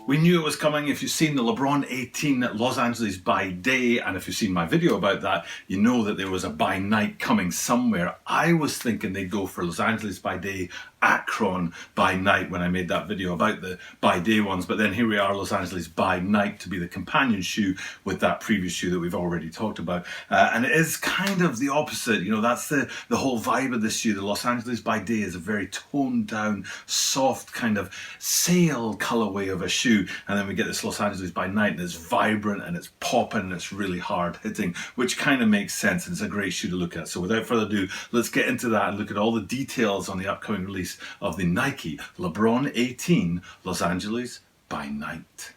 We knew it was coming. If you've seen the LeBron 18 Los Angeles by day, and if you've seen my video about that, you know that there was a by night coming somewhere. I was thinking they'd go for Los Angeles by day, Akron by night when I made that video about the by day ones, but then here we are, Los Angeles by night to be the companion shoe with that previous shoe that we've already talked about. And it is kind of the opposite, you know, that's the whole vibe of this shoe. The Los Angeles by day is a very toned down, soft kind of sail colorway of a shoe, and then we get this Los Angeles by night and it's vibrant and it's popping and it's really hard hitting, which kind of makes sense, and it's a great shoe to look at. So without further ado, let's get into that and look at all the details on the upcoming release of the Nike Lebron 18 Los Angeles by night.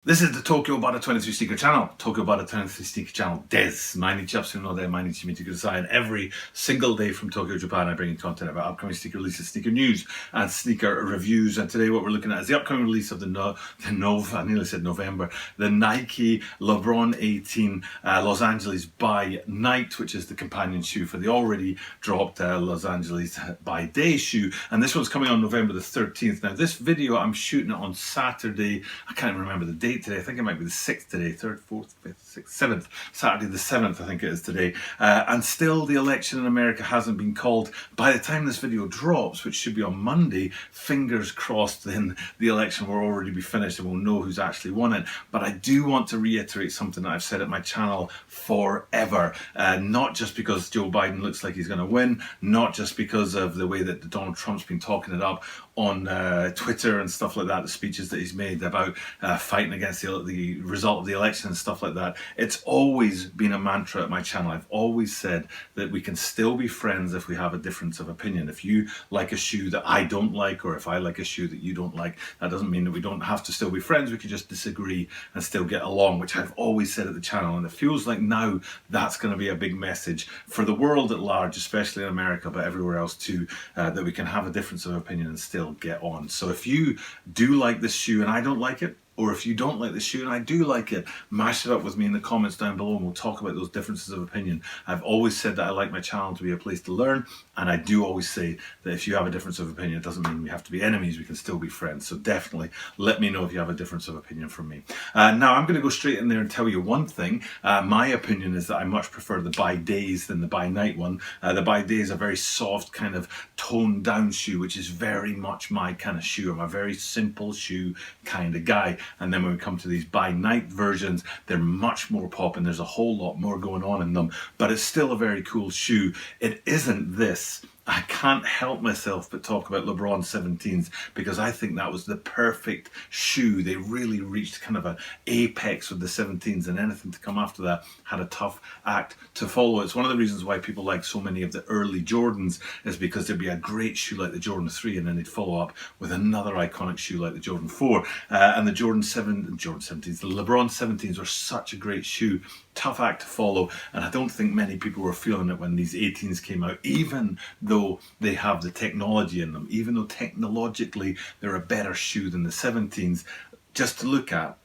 This is the Tokyo Bada 23 Sneaker Channel. Tokyo Bada 23 Sneaker Channel des.毎日アップするので毎日見てください. And every single day from Tokyo, Japan, I bring you content about upcoming sneaker releases, sneaker news, and sneaker reviews. And today what we're looking at is the upcoming release of I nearly said November, the Nike Lebron 18 Los Angeles by night, which is the companion shoe for the already dropped Los Angeles by day shoe. And this one's coming on November the 13th. Now this video, I'm shooting it on Saturday. I can't remember the date today. I think it might be the 6th today, 3rd, 4th, 5th, 6th, 7th, Saturday the 7th I think it is today, and still the election in America hasn't been called. By the time this video drops, which should be on Monday, fingers crossed, then the election will already be finished and we'll know who's actually won it. But I do want to reiterate something that I've said at my channel forever, not just because Joe Biden looks like he's going to win, not just because of the way that Donald Trump's been talking it up on Twitter and stuff like that, the speeches that he's made about fighting against the result of the election and stuff like that. It's always been a mantra at my channel. I've always said that we can still be friends if we have a difference of opinion. If you like a shoe that I don't like, or if I like a shoe that you don't like, that doesn't mean that we don't have to still be friends. We could just disagree and still get along, which I've always said at the channel. And it feels like now that's going to be a big message for the world at large, especially in America, but everywhere else too, that we can have a difference of opinion and still get on. So if you do like this shoe and I don't like it, or if you don't like the shoe and I do like it, mash it up with me in the comments down below and we'll talk about those differences of opinion. I've always said that I like my channel to be a place to learn, and I do always say that if you have a difference of opinion, it doesn't mean we have to be enemies, we can still be friends. So definitely let me know if you have a difference of opinion from me. Now I'm going to go straight in there and tell you one thing. My opinion is that I much prefer the by days than the by night one. The by day is a very soft kind of toned down shoe, which is very much my kind of shoe. I'm a very simple shoe kind of guy. And then when we come to these by night versions, they're much more popping. There's a whole lot more going on in them, but it's still a very cool shoe. It isn't this. I can't help myself but talk about LeBron 17s because I think that was the perfect shoe. They really reached kind of an apex with the 17s, and anything to come after that had a tough act to follow. It's one of the reasons why people like so many of the early Jordans, is because there'd be a great shoe like the Jordan 3 and then they'd follow up with another iconic shoe like the Jordan 4. And the Jordan 17s, the LeBron 17s were such a great shoe. Tough act to follow, and I don't think many people were feeling it when these 18s came out, even though they have the technology in them, even though technologically they're a better shoe than the 17s. Just to look at,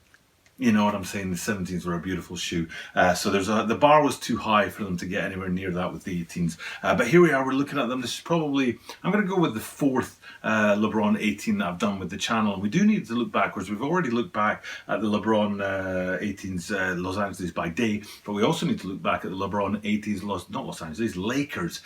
you know what I'm saying, the 17s were a beautiful shoe. So the bar was too high for them to get anywhere near that with the 18s. But here we are, we're looking at them. This is probably, I'm going to go with the 4th LeBron 18 that I've done with the channel. We do need to look backwards. We've already looked back at the LeBron 18s Los Angeles by day, but we also need to look back at the LeBron 18s Lakers,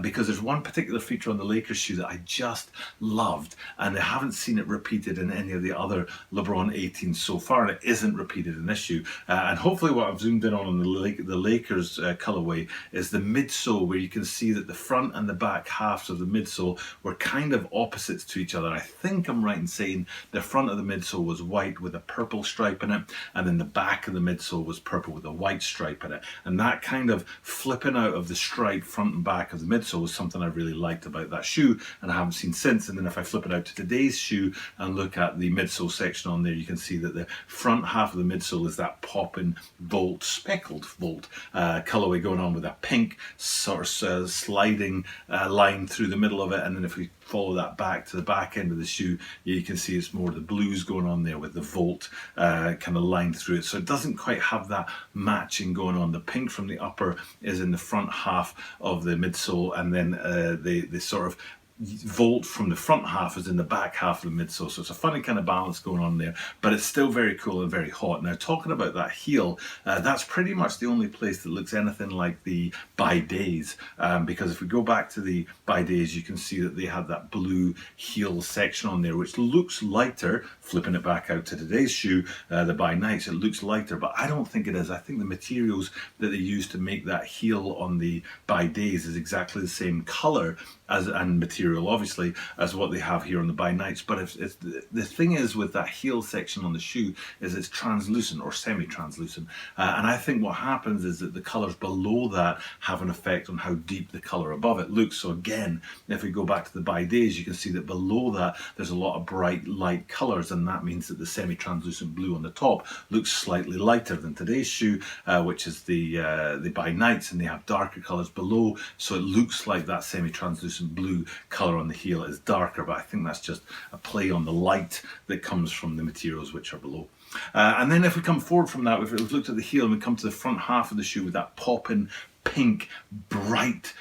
because there's one particular feature on the Lakers shoe that I just loved, and I haven't seen it repeated in any of the other LeBron 18s so far, and it isn't repeated in this shoe. And hopefully what I've zoomed in on the Lakers colorway is the midsole, where you can see that the front and the back halves of the midsole were kind of opposites to each other. I think I'm right in saying the front of the midsole was white with a purple stripe in it, and then the back of the midsole was purple with a white stripe in it. And that kind of flipping out of the stripe front and back of the midsole was something I really liked about that shoe, and I haven't seen since. And then if I flip it out to today's shoe and look at the midsole section on there, you can see that the front half of the midsole is that popping volt, speckled volt colorway going on with a pink sort of sliding line through the middle of it. And then if we follow that back to the back end of the shoe, you can see it's more the blues going on there with the volt kind of line through it. So it doesn't quite have that matching going on. The pink from the upper is in the front half of the midsole, and then the sort of volt from the front half is in the back half of the midsole. So it's a funny kind of balance going on there, but it's still very cool and very hot. Now, talking about that heel, that's pretty much the only place that looks anything like the By Days, because if we go back to the By Days, you can see that they had that blue heel section on there, which looks lighter. Flipping it back out to today's shoe, the By Nights, it looks lighter, but I don't think it is. I think the materials that they use to make that heel on the By Days is exactly the same color and material, obviously, as what they have here on the By Nights. But it's the thing is with that heel section on the shoe is it's translucent or semi-translucent, and I think what happens is that the colors below that have an effect on how deep the color above it looks. So again, if we go back to the By Days, you can see that below that there's a lot of bright light colors, and that means that the semi-translucent blue on the top looks slightly lighter than today's shoe, which is the By Nights, and they have darker colors below, so it looks like that semi-translucent blue color on the heel is darker, but I think that's just a play on the light that comes from the materials which are below. And then if we come forward from that, we've looked at the heel and we come to the front half of the shoe with that popping pink, bright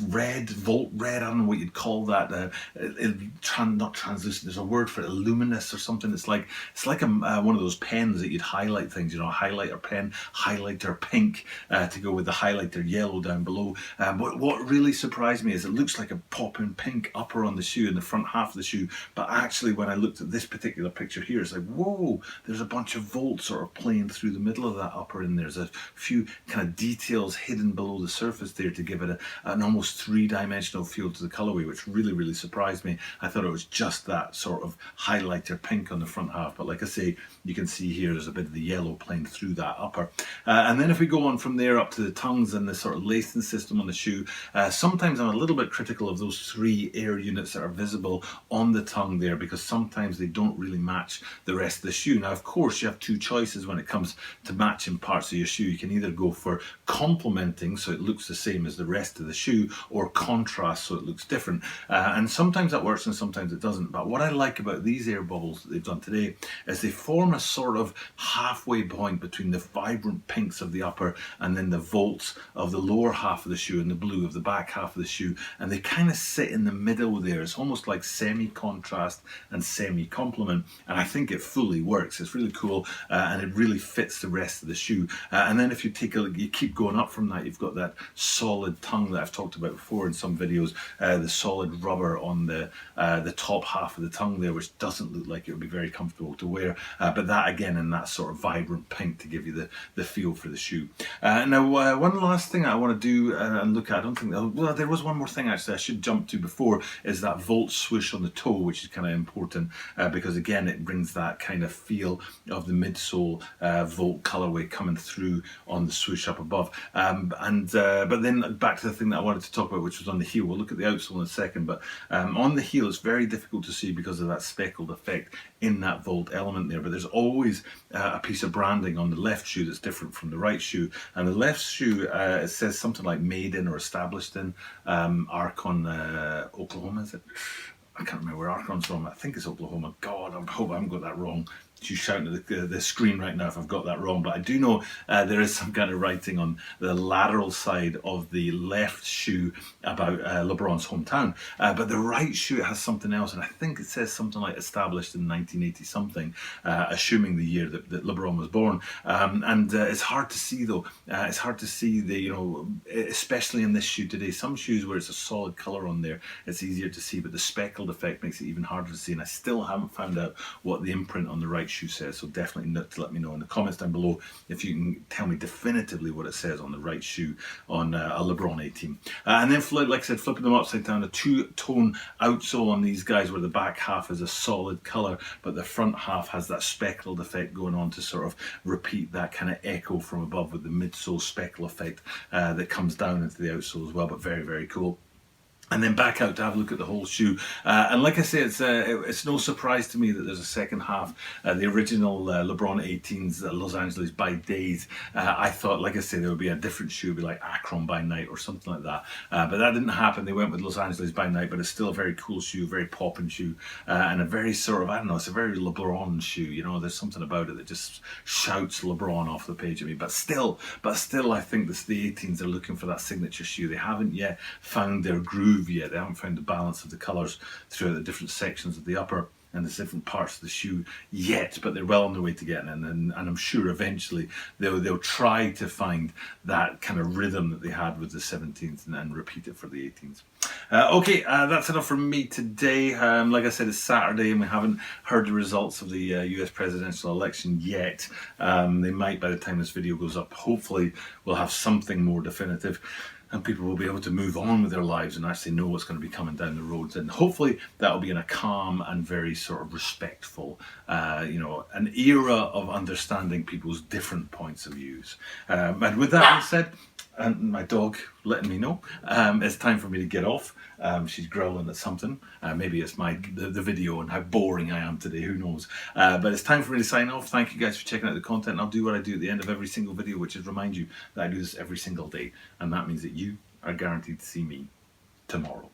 red, volt red, I don't know what you'd call that, not translucent, there's a word for it, luminous or something. It's like one of those pens that you'd highlight things, you know, a highlighter pen, highlighter pink, to go with the highlighter yellow down below. But what really surprised me is it looks like a popping pink upper on the shoe in the front half of the shoe, but actually when I looked at this particular picture here, it's like, whoa, there's a bunch of volts sort of playing through the middle of that upper, and there's a few kind of details hidden below the surface there to give it an almost three-dimensional feel to the colorway, which really surprised me. I thought it was just that sort of highlighter pink on the front half, but like I say, you can see here there's a bit of the yellow playing through that upper. And then if we go on from there up to the tongues and the sort of lacing system on the shoe, sometimes I'm a little bit critical of those three air units that are visible on the tongue there, because sometimes they don't really match the rest of the shoe. Now, of course, you have two choices when it comes to matching parts of your shoe. You can either go for complementing, so it looks the same as the rest of the shoe, or contrast, so it looks different. And sometimes that works and sometimes it doesn't. But what I like about these air bubbles that they've done today is they form a sort of halfway point between the vibrant pinks of the upper and then the volts of the lower half of the shoe and the blue of the back half of the shoe, and they kind of sit in the middle there. It's almost like semi-contrast and semi-complement, and I think it fully works. It's really cool, and it really fits the rest of the shoe. And then if you take a look, you keep going up from that, you've got that solid tongue that I've talked about before in some videos, the solid rubber on the top half of the tongue there, which doesn't look like it would be very comfortable to wear, but that again in that sort of vibrant pink to give you the feel for the shoe. Now, one last thing I want to do and look at, I don't think, well, there was one more thing actually I should jump to before, is that volt swoosh on the toe, which is kind of important, because again it brings that kind of feel of the midsole volt colorway coming through on the swoosh up above. But then back to the thing that I wanted to talk about, which was on the heel. We'll look at the outsole in a second, but on the heel it's very difficult to see because of that speckled effect in that volt element there. But there's always a piece of branding on the left shoe that's different from the right shoe. And the left shoe, it says something like made in or established in Archon, Oklahoma, is it? I can't remember where Archon's from. I think it's Oklahoma. God, I hope I haven't got that wrong. You shouting at the screen right now if I've got that wrong, but I do know there is some kind of writing on the lateral side of the left shoe about LeBron's hometown, but the right shoe, it has something else, and I think it says something like established in 1980 something, assuming the year that LeBron was born. And it's hard to see though. It's hard to see the, you know, especially in this shoe today. Some shoes where it's a solid color on there, it's easier to see, but the speckled effect makes it even harder to see, and I still haven't found out what the imprint on the right shoe says, so definitely let me know in the comments down below if you can tell me definitively what it says on the right shoe on a LeBron 18. And then, like I said, flipping them upside down, a two-tone outsole on these guys where the back half is a solid color, but the front half has that speckled effect going on to sort of repeat that kind of echo from above with the midsole speckle effect that comes down into the outsole as well, but very cool. And then back out to have a look at the whole shoe. And like I say, it's no surprise to me that there's a second half. The original LeBron 18s, Los Angeles by Days, I thought, like I say, there would be a different shoe, it'd be like Akron by Night or something like that. But that didn't happen. They went with Los Angeles by Night, but it's still a very cool shoe, very popping shoe, and a very sort of, I don't know, it's a very LeBron shoe. You know, there's something about it that just shouts LeBron off the page at me. But still, I think the 18s are looking for that signature shoe. They haven't yet found their groove groove yet. They haven't found the balance of the colours throughout the different sections of the upper and the different parts of the shoe yet, but they're well on their way to getting it, and I'm sure eventually they'll try to find that kind of rhythm that they had with the 17th and repeat it for the 18th. Okay, that's enough from me today. Like I said, it's Saturday and we haven't heard the results of the US presidential election yet. They might by the time this video goes up. Hopefully we'll have something more definitive, and people will be able to move on with their lives and actually know what's going to be coming down the roads. And hopefully that'll be in a calm and very sort of respectful, an era of understanding people's different points of views. And with that being said, and my dog letting me know it's time for me to get off. She's growling at something. Maybe it's the video and how boring I am today, who knows. But it's time for me to sign off. Thank you guys for checking out the content. And I'll do what I do at the end of every single video, which is remind you that I do this every single day. And that means that you are guaranteed to see me tomorrow.